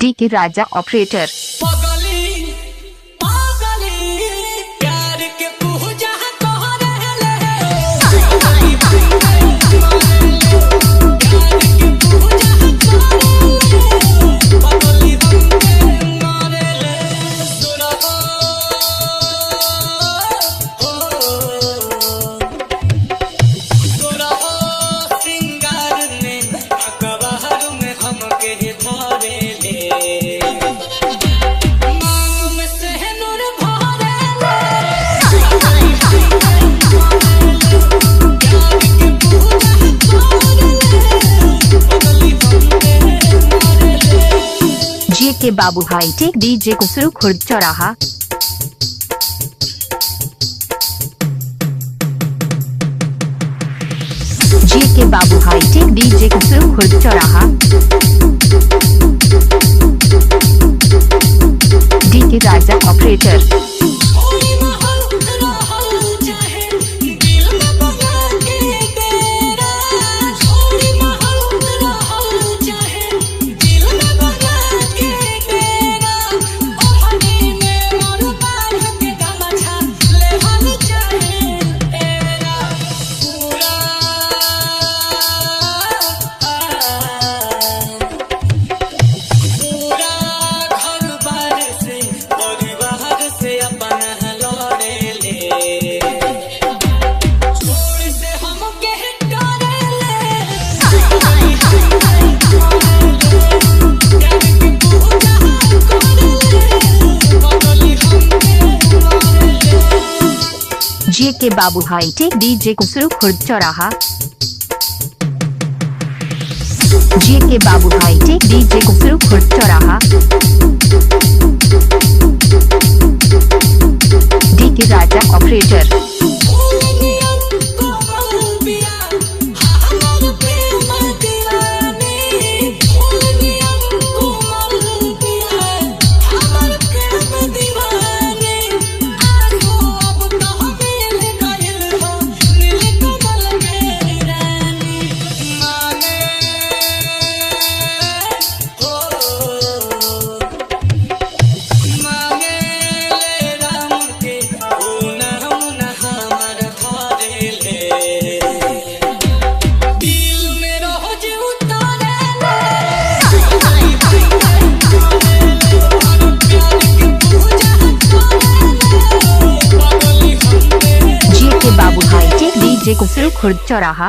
D के राजा operator. जे के बाबू हाईटेक डीजे कुसरू खुर्द चौराहा। जे के बाबू हाईटेक डीजे कुसरू खुर्द चौराहा। डी के राजा ऑपरेटर। जे के बाबू हाईटेक डीजे कुसरू खुर्द चौराहा। जे के बाबू हाईटेक डीजे कुसरू खुर्द चौराहा। डी के राजा ऑपरेटर। जे कुसरू खुर्द चौराहा।